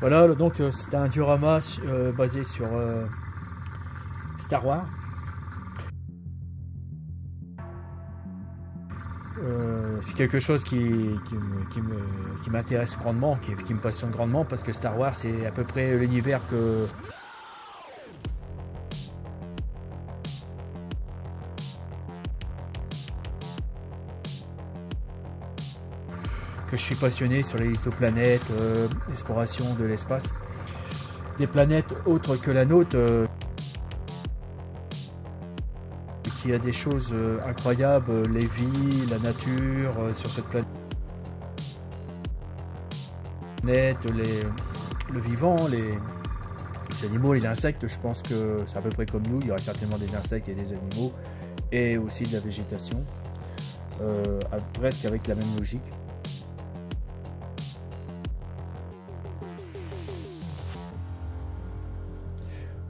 Voilà, donc c'est un diorama basé sur Star Wars. C'est quelque chose qui m'intéresse grandement, qui me passionne grandement, parce que Star Wars c'est à peu près l'univers que je suis passionné sur les exoplanètes, l'exploration de l'espace, des planètes autres que la nôtre, qu'il y a des choses incroyables, les vies, la nature sur cette planète, le vivant, les animaux, les insectes. Je pense que c'est à peu près comme nous, il y aura certainement des insectes et des animaux, et aussi de la végétation, presque avec la même logique.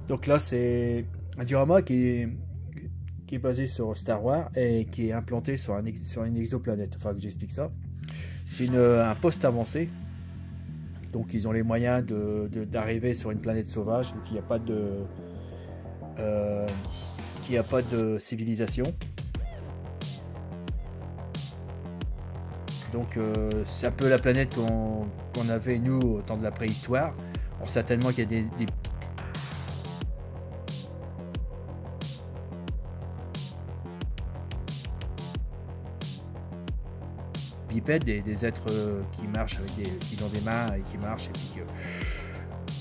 Donc là, c'est un diorama qui est basé sur Star Wars et qui est implanté sur une exoplanète. Enfin, que j'explique ça. C'est un poste avancé. Donc, ils ont les moyens d'arriver sur une planète sauvage où il n'y a pas de civilisation. Donc, c'est un peu la planète qu'on avait, nous, au temps de la préhistoire. Alors, certainement qu'il y a des bipèdes, des êtres qui marchent qui ont des mains et qui marchent, et puis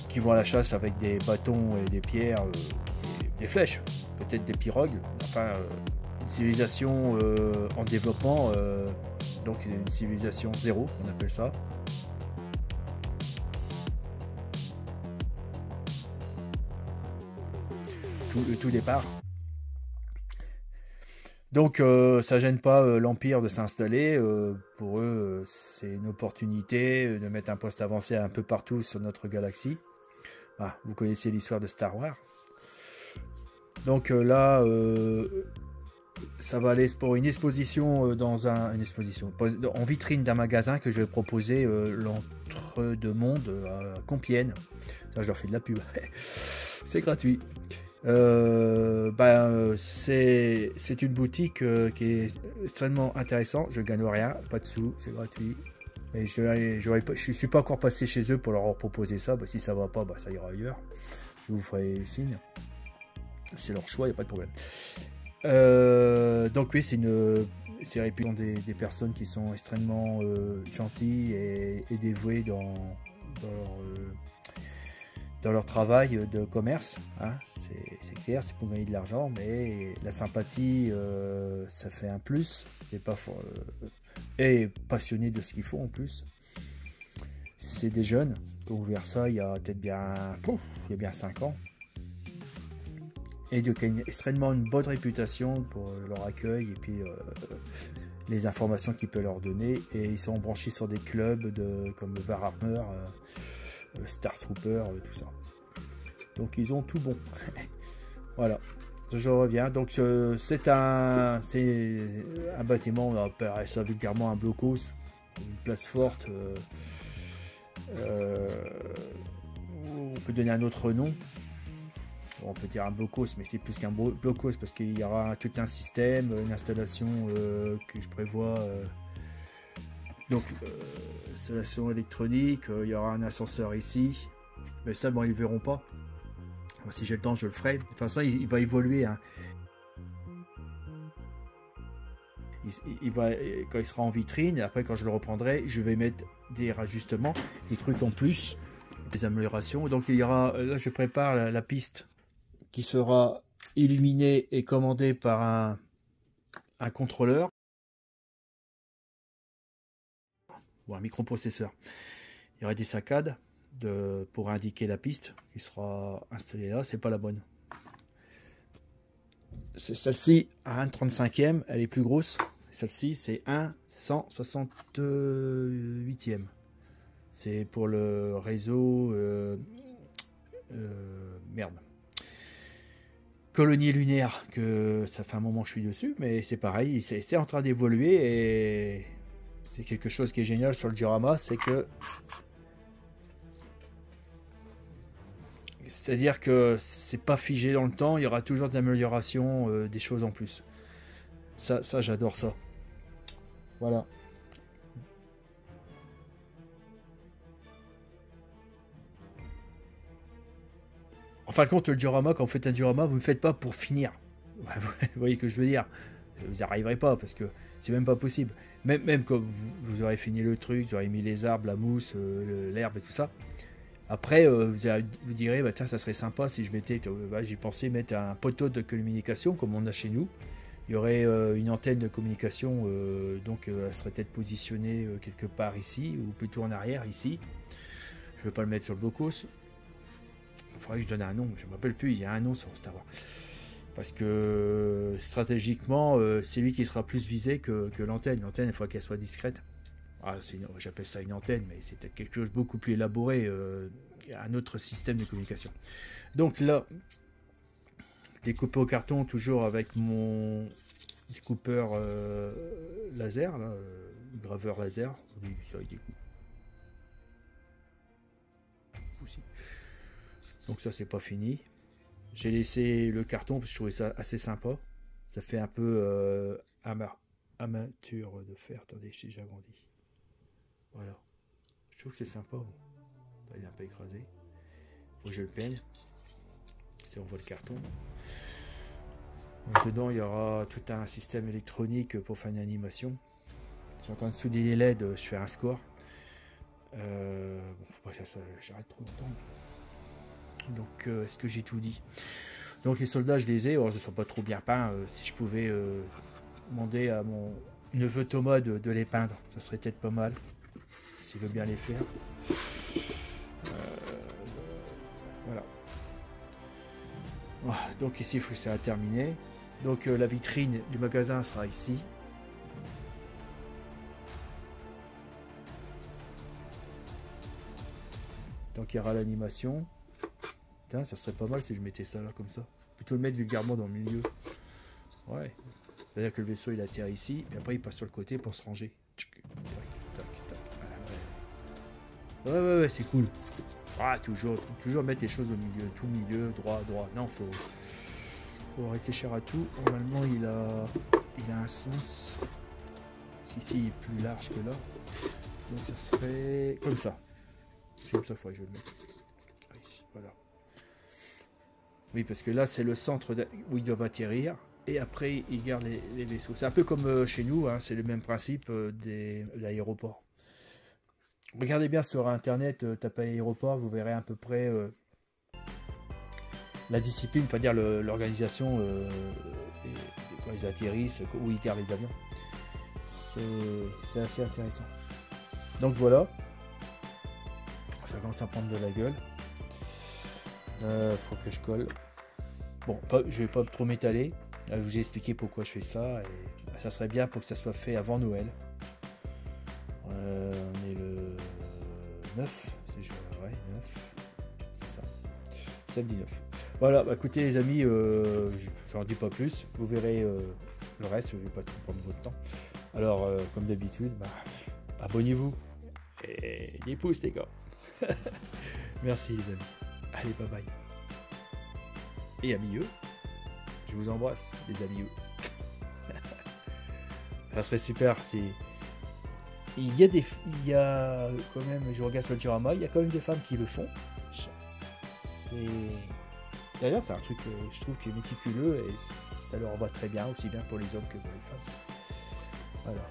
qui vont à la chasse avec des bâtons et des pierres, des flèches, peut-être des pirogues. Enfin, une civilisation en développement, donc une civilisation zéro, on appelle ça. Tout départ. Donc ça gêne pas l'Empire de s'installer. Pour eux, c'est une opportunité de mettre un poste avancé un peu partout sur notre galaxie. Ah, vous connaissez l'histoire de Star Wars. Donc là, ça va aller pour une exposition en vitrine d'un magasin que je vais proposer l'Entre-deux-Mondes à Compiègne. Ça, je leur fais de la pub. C'est gratuit. C'est une boutique qui est extrêmement intéressante. Je gagne rien, pas de sous, c'est gratuit. Et je suis pas encore passé chez eux pour leur proposer ça. Si ça va pas, ça ira ailleurs. Je vous ferai signe. C'est leur choix, il n'y a pas de problème. Donc oui, c'est réputé des personnes qui sont extrêmement gentilles et dévouées dans leur travail de commerce, hein. C'est clair, c'est pour gagner de l'argent, mais la sympathie, ça fait un plus. C'est pas et passionné de ce qu'ils font en plus. C'est des jeunes qui ont ouvert ça il y a peut-être bien 5 ans. Et qui ont extrêmement une bonne réputation pour leur accueil et puis les informations qu'ils peuvent leur donner. Et ils sont branchés sur des clubs comme Warhammer, Star Trooper, tout ça. Donc ils ont tout bon. Voilà, je reviens. Donc c'est un bâtiment, on appellerait ça vulgairement un blocos, une place forte. On peut donner un autre nom. On peut dire un blocos, mais c'est plus qu'un blocos parce qu'il y aura tout un système, une installation que je prévois. Donc, installation électronique, il y aura un ascenseur ici. Mais ça, bon, ils ne verront pas. Moi, si j'ai le temps, je le ferai. Enfin, ça, il va évoluer. Hein. Quand il sera en vitrine, et après, quand je le reprendrai, je vais mettre des rajustements, des trucs en plus, des améliorations. Donc, il y aura, là, je prépare la piste qui sera illuminée et commandée par un contrôleur. Ou un microprocesseur. Il y aura des saccades pour indiquer la piste qui sera installée là. C'est pas la bonne. C'est celle-ci à 1/35e, elle est plus grosse. Celle-ci c'est 1/168e. C'est pour le réseau merde. Colonie lunaire, que ça fait un moment que je suis dessus, mais c'est pareil, c'est en train d'évoluer et c'est quelque chose qui est génial sur le diorama, c'est que C'est-à-dire que c'est pas figé dans le temps, il y aura toujours des améliorations, des choses en plus. Ça j'adore ça. Voilà. En fin de compte, le diorama, quand vous faites un diorama, vous ne le faites pas pour finir. Vous voyez ce que je veux dire? Vous n'y arriverez pas parce que c'est même pas possible. Même quand vous aurez fini le truc, vous aurez mis les arbres, la mousse, l'herbe et tout ça. Après, vous direz, bah, tiens, ça serait sympa si je mettais, j'ai pensé mettre un poteau de communication comme on a chez nous. Il y aurait une antenne de communication, donc elle serait peut-être positionnée quelque part ici, ou plutôt en arrière ici. Je ne vais pas le mettre sur le blocos. Il faudrait que je donne un nom, je ne me rappelle plus, il y a un nom sur Star Wars. Parce que stratégiquement, c'est lui qui sera plus visé que l'antenne. L'antenne, il faut qu'elle soit discrète. Ah, j'appelle ça une antenne, mais c'est quelque chose de beaucoup plus élaboré, un autre système de communication. Donc là, découpé au carton, toujours avec mon découpeur laser, là, graveur laser. Oui, ça, il découpe. Donc ça, c'est pas fini. J'ai laissé le carton parce que je trouvais ça assez sympa. Ça fait un peu amateur de fer. Attendez, j'ai agrandi. Voilà. Je trouve que c'est sympa. Il est un peu écrasé. Faut que je le peigne. Si on voit le carton. Donc dedans, il y aura tout un système électronique pour faire une animation. Je suis en train de souder les LED. Je fais un score. Bon, faut pas que ça j'arrête trop longtemps. Donc, est-ce que j'ai tout dit? Donc, les soldats, je les ai. Alors, je ne sont pas trop bien peints. Si je pouvais demander à mon neveu Thomas de les peindre, ça serait peut-être pas mal. S'il veut bien les faire. Voilà. Donc, ici, il faut que ça a terminé. Donc, la vitrine du magasin sera ici. Donc, il y aura l'animation. Ça serait pas mal si je mettais ça là comme ça. Plutôt le mettre vulgairement dans le milieu. Ouais. C'est-à-dire que le vaisseau il atterrit ici, et après il passe sur le côté pour se ranger. Ouais, c'est cool. Toujours mettre les choses au milieu, tout milieu, droit. Non, faut réfléchir à tout. Normalement il a un sens. Parce qu'ici il est plus large que là. Donc ça serait comme ça. Comme ça, il faudrait que je le mette. Ici, voilà. Oui, parce que là, c'est le centre où ils doivent atterrir. Et après, ils gardent les vaisseaux. C'est un peu comme chez nous. Hein, c'est le même principe de l'aéroport. Regardez bien sur Internet, tapez aéroport, vous verrez à peu près la discipline, c'est-à-dire l'organisation quand ils atterrissent, où ils gardent les avions. C'est assez intéressant. Donc voilà. Ça commence à prendre de la gueule. Faut que je colle. Bon, je vais pas trop m'étaler. Je vous ai expliqué pourquoi je fais ça. Et ça serait bien pour que ça soit fait avant Noël. On est le 9. Ouais, 9. C'est ça. Samedi 9. Voilà, bah, écoutez les amis, j'en dis pas plus. Vous verrez le reste. Je vais pas trop prendre votre temps. Alors, comme d'habitude, abonnez-vous. Et des pouces les gars. Merci les amis. Allez, bye bye. Et amis, je vous embrasse, les amis. Ça serait super si... Il y a quand même, je regarde le diorama, il y a quand même des femmes qui le font. D'ailleurs, c'est un truc que je trouve qui est méticuleux et ça leur va très bien, aussi bien pour les hommes que pour les femmes. Voilà.